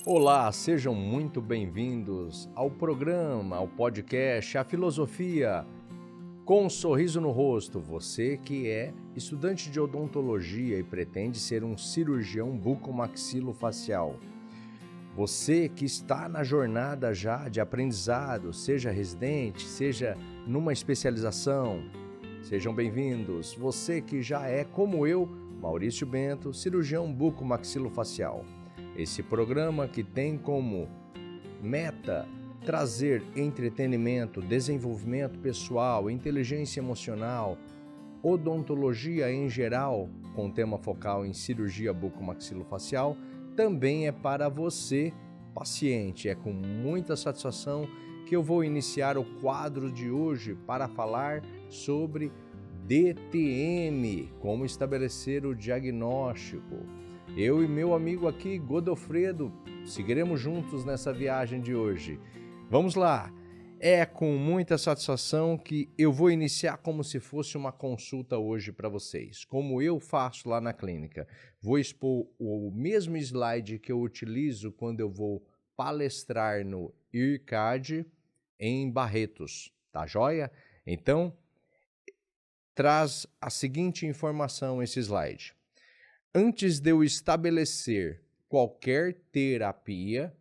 Olá, sejam muito bem-vindos ao programa, ao podcast, à filosofia com um sorriso no rosto. Você que é estudante de odontologia e pretende ser um cirurgião bucomaxilofacial. Você que está na jornada já de aprendizado, seja residente, seja numa especialização, sejam bem-vindos. Você que já é, como eu, Maurício Bento, cirurgião bucomaxilofacial. Esse programa que tem como meta trazer entretenimento, desenvolvimento pessoal, inteligência emocional, odontologia em geral, com tema focal em cirurgia bucomaxilofacial, também é para você, paciente. É com muita satisfação que eu vou iniciar o quadro de hoje para falar sobre DTM, como estabelecer o diagnóstico. Eu e meu amigo aqui, Godofredo, seguiremos juntos nessa viagem de hoje. Vamos lá! É com muita satisfação que eu vou iniciar como se fosse uma consulta hoje para vocês, como eu faço lá na clínica. Vou expor o mesmo slide que eu utilizo quando eu vou palestrar no IRCAD em Barretos, tá joia? Então, traz a seguinte informação esse slide. Antes de eu estabelecer qualquer terapia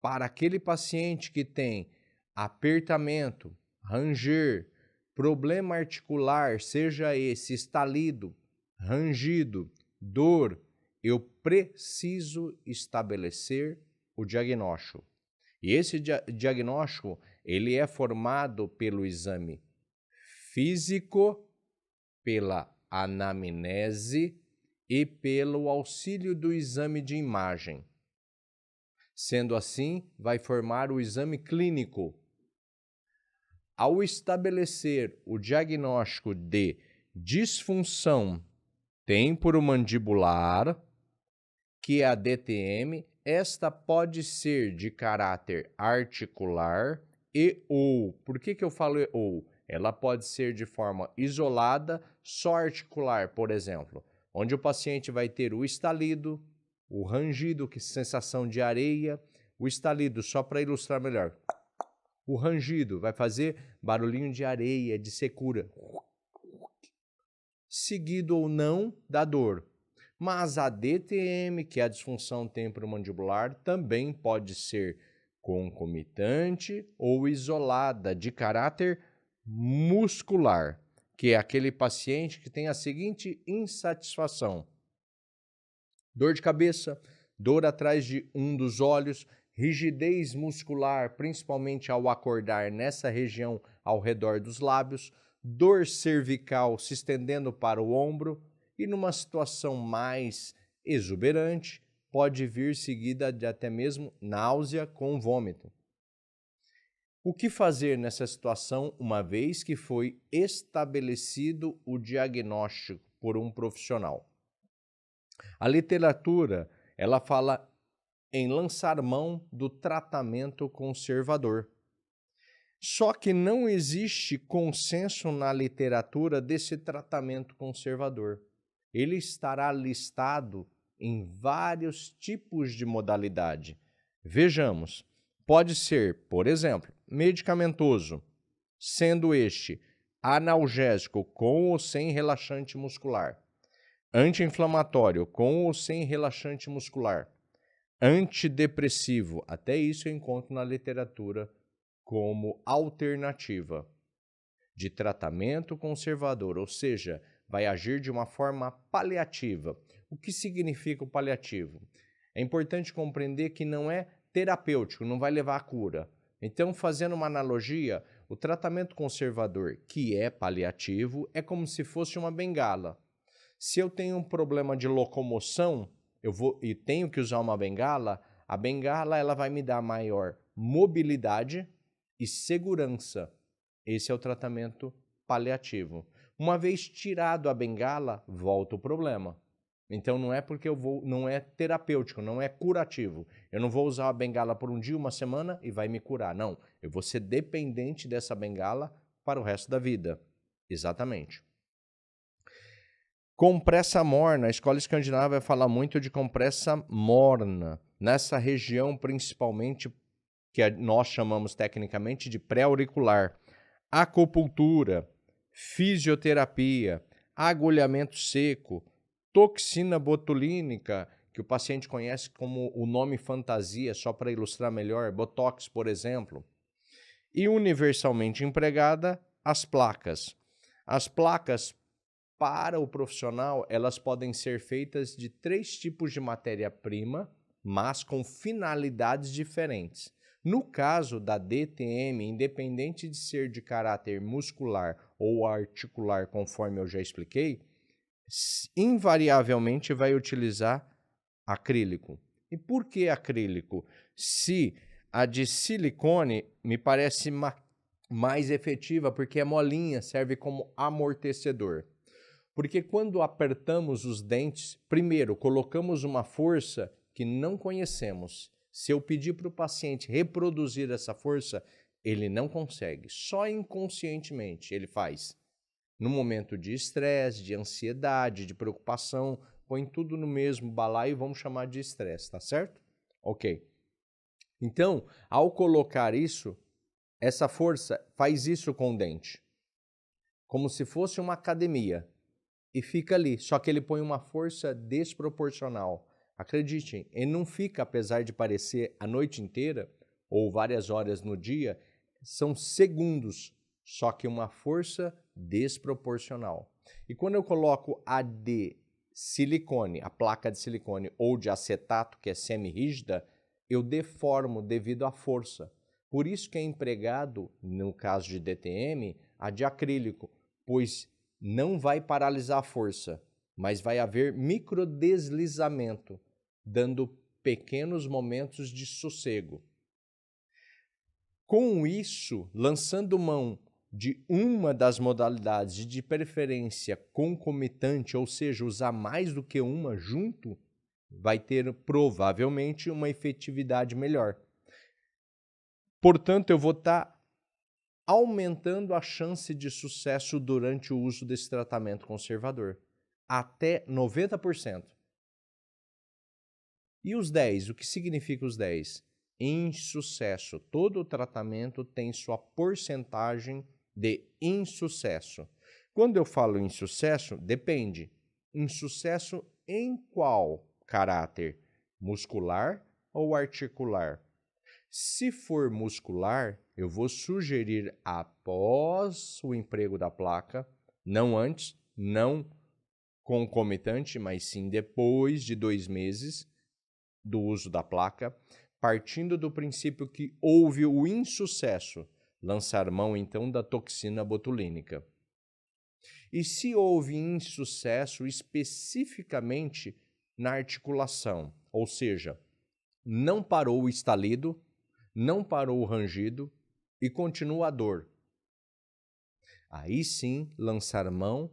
para aquele paciente que tem apertamento, ranger, problema articular, seja esse estalido, rangido, dor, eu preciso estabelecer o diagnóstico. E esse diagnóstico, ele é formado pelo exame físico, pela anamnese e pelo auxílio do exame de imagem. Sendo assim, vai formar o exame clínico. Ao estabelecer o diagnóstico de disfunção temporomandibular, que é a DTM, esta pode ser de caráter articular por que eu falo ou? Ela pode ser de forma isolada, só articular, por exemplo, onde o paciente vai ter o estalido, o rangido, que é sensação de areia, o estalido, só para ilustrar melhor. O rangido vai fazer barulhinho de areia, de secura, seguido ou não da dor. Mas a DTM, que é a disfunção temporomandibular, também pode ser concomitante ou isolada, de caráter muscular, que é aquele paciente que tem a seguinte insatisfação: dor de cabeça, dor atrás de um dos olhos, rigidez muscular, principalmente ao acordar nessa região ao redor dos lábios, dor cervical se estendendo para o ombro e numa situação mais exuberante, pode vir seguida de até mesmo náusea com vômito. O que fazer nessa situação, uma vez que foi estabelecido o diagnóstico por um profissional? A literatura, ela fala em lançar mão do tratamento conservador. Só que não existe consenso na literatura desse tratamento conservador. Ele estará listado em vários tipos de modalidade. Vejamos, pode ser, por exemplo, medicamentoso, sendo este analgésico com ou sem relaxante muscular, anti-inflamatório com ou sem relaxante muscular, antidepressivo, até isso eu encontro na literatura como alternativa de tratamento conservador, ou seja, vai agir de uma forma paliativa. O que significa o paliativo? É importante compreender que não é terapêutico, não vai levar à cura. Então, fazendo uma analogia, o tratamento conservador, que é paliativo, é como se fosse uma bengala. Se eu tenho um problema de locomoção, e tenho que usar uma bengala, a bengala ela vai me dar maior mobilidade e segurança. Esse é o tratamento paliativo. Uma vez tirado a bengala, volta o problema. Então não é porque não é terapêutico, não é curativo. Eu não vou usar a bengala por um dia, uma semana e vai me curar. Não, eu vou ser dependente dessa bengala para o resto da vida. Exatamente. Compressa morna, a escola escandinava vai falar muito de compressa morna, nessa região principalmente que nós chamamos tecnicamente de pré-auricular. Acupuntura, fisioterapia, agulhamento seco, toxina botulínica, que o paciente conhece como o nome fantasia, só para ilustrar melhor, botox, por exemplo. E universalmente empregada, as placas. As placas, para o profissional, elas podem ser feitas de 3 tipos de matéria-prima, mas com finalidades diferentes. No caso da DTM, independente de ser de caráter muscular ou articular, conforme eu já expliquei, invariavelmente vai utilizar acrílico. E por que acrílico? Se a de silicone me parece mais efetiva, porque é molinha, serve como amortecedor. Porque quando apertamos os dentes, primeiro, colocamos uma força que não conhecemos. Se eu pedir para o paciente reproduzir essa força, ele não consegue. Só inconscientemente ele faz. No momento de estresse, de ansiedade, de preocupação, põe tudo no mesmo balaio e vamos chamar de estresse, tá certo? Ok. Então, ao colocar isso, essa força faz isso com o dente. Como se fosse uma academia. E fica ali, só que ele põe uma força desproporcional. Acreditem, ele não fica, apesar de parecer a noite inteira, ou várias horas no dia, são segundos, só que uma força desproporcional. E quando eu coloco a de silicone, a placa de silicone, ou de acetato, que é semi-rígida, eu deformo devido à força. Por isso que é empregado, no caso de DTM, a de acrílico, pois não vai paralisar a força, mas vai haver microdeslizamento, dando pequenos momentos de sossego. Com isso, lançando mão de uma das modalidades, de preferência concomitante, ou seja, usar mais do que uma junto, vai ter provavelmente uma efetividade melhor. Portanto, eu vou estar aumentando a chance de sucesso durante o uso desse tratamento conservador. Até 90%. E os 10? O que significa os 10? Insucesso. Todo tratamento tem sua porcentagem de insucesso. Quando eu falo insucesso, depende. Insucesso em qual caráter? Muscular ou articular? Se for muscular, eu vou sugerir após o emprego da placa, não antes, não concomitante, mas sim depois de 2 meses do uso da placa, partindo do princípio que houve o insucesso, lançar mão então da toxina botulínica. E se houve insucesso especificamente na articulação, ou seja, não parou o estalido, não parou o rangido e continua a dor. Aí sim, lançar mão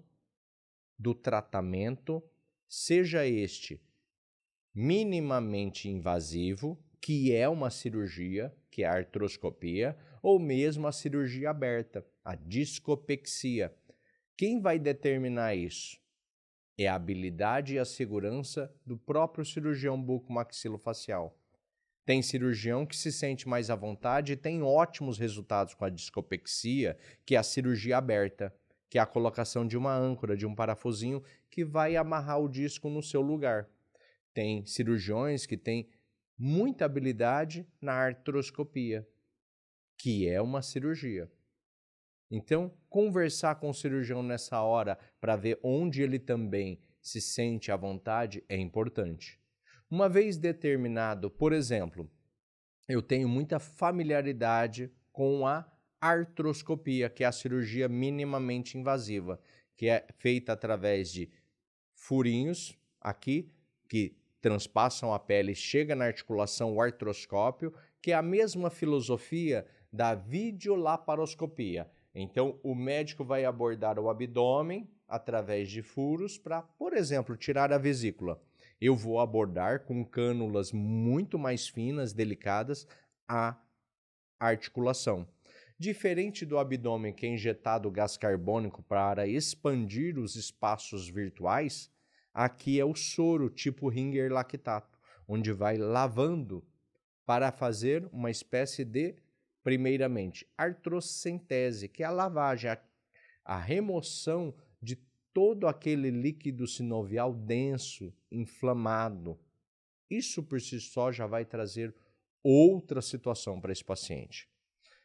do tratamento, seja este minimamente invasivo, que é uma cirurgia, que é a artroscopia, ou mesmo a cirurgia aberta, a discopexia. Quem vai determinar isso? É a habilidade e a segurança do próprio cirurgião bucomaxilofacial. Tem cirurgião que se sente mais à vontade e tem ótimos resultados com a discopexia, que é a cirurgia aberta, que é a colocação de uma âncora, de um parafusinho que vai amarrar o disco no seu lugar. Tem cirurgiões que têm muita habilidade na artroscopia, que é uma cirurgia. Então, conversar com o cirurgião nessa hora para ver onde ele também se sente à vontade é importante. Uma vez determinado, por exemplo, eu tenho muita familiaridade com a artroscopia, que é a cirurgia minimamente invasiva, que é feita através de furinhos aqui, que transpassam a pele, chega na articulação, o artroscópio, que é a mesma filosofia da videolaparoscopia. Então, o médico vai abordar o abdômen através de furos para, por exemplo, tirar a vesícula. Eu vou abordar com cânulas muito mais finas, delicadas, a articulação. Diferente do abdômen, que é injetado gás carbônico para expandir os espaços virtuais, aqui é o soro tipo Ringer lactato, onde vai lavando para fazer uma espécie de, primeiramente, artrocentese, que é a lavagem, a remoção de todo aquele líquido sinovial denso, inflamado. Isso por si só já vai trazer outra situação para esse paciente.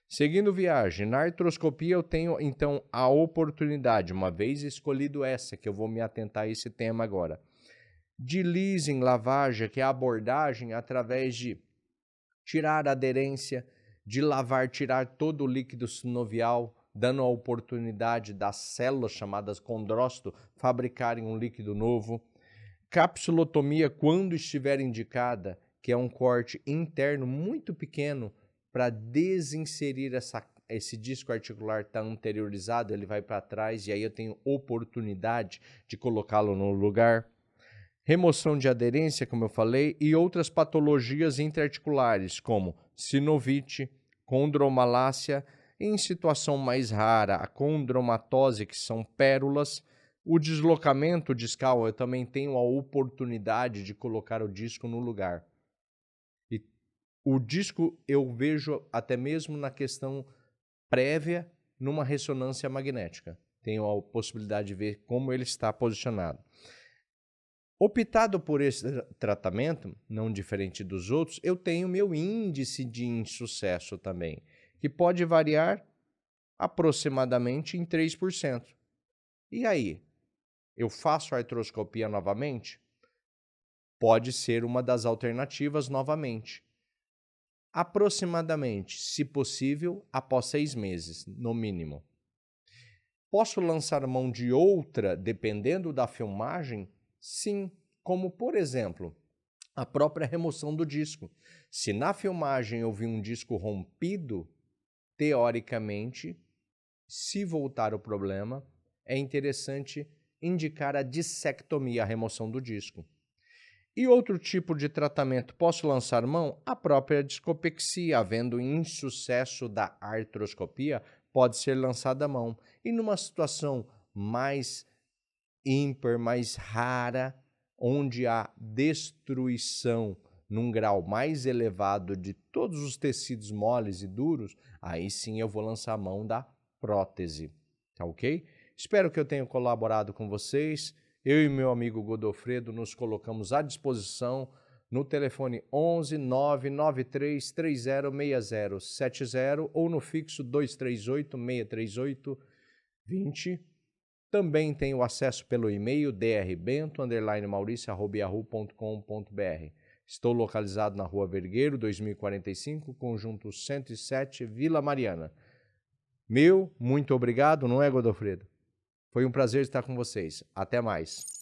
Seguindo viagem, na artroscopia eu tenho então a oportunidade, uma vez escolhido essa, que eu vou me atentar a esse tema agora, de leasing, lavagem, que é a abordagem através de tirar a aderência, de lavar, tirar todo o líquido sinovial, dando a oportunidade das células chamadas condrócito fabricarem um líquido novo. Capsulotomia, quando estiver indicada, que é um corte interno muito pequeno para desinserir esse disco articular está anteriorizado, ele vai para trás e aí eu tenho oportunidade de colocá-lo no lugar. Remoção de aderência, como eu falei, e outras patologias intraarticulares, como sinovite, condromalácia, e em situação mais rara, a condromatose, que são pérolas. O deslocamento discal, eu também tenho a oportunidade de colocar o disco no lugar. E o disco eu vejo até mesmo na questão prévia numa ressonância magnética. Tenho a possibilidade de ver como ele está posicionado. Optado por esse tratamento, não diferente dos outros, eu tenho meu índice de insucesso também, que pode variar aproximadamente em 3%. E aí, eu faço a artroscopia novamente? Pode ser uma das alternativas novamente. Aproximadamente, se possível, após 6 meses, no mínimo. Posso lançar mão de outra, dependendo da filmagem? Sim, como por exemplo, a própria remoção do disco. Se na filmagem eu vi um disco rompido, teoricamente, se voltar o problema, é interessante indicar a dissectomia, a remoção do disco. E outro tipo de tratamento, posso lançar mão? A própria discopexia, havendo insucesso da artroscopia, pode ser lançada a mão. E numa situação mais ímpar, mais rara, onde há destruição num grau mais elevado de todos os tecidos moles e duros, aí sim eu vou lançar a mão da prótese, tá ok? Espero que eu tenha colaborado com vocês. Eu e meu amigo Godofredo nos colocamos à disposição no telefone 11 993 3060 70 ou no fixo 238 638 20. Também tenho acesso pelo e-mail drbento_mauricio@yahoo.com.br. Estou localizado na Rua Vergueiro, 2045, Conjunto 107, Vila Mariana. Muito obrigado, não é, Godofredo? Foi um prazer estar com vocês. Até mais.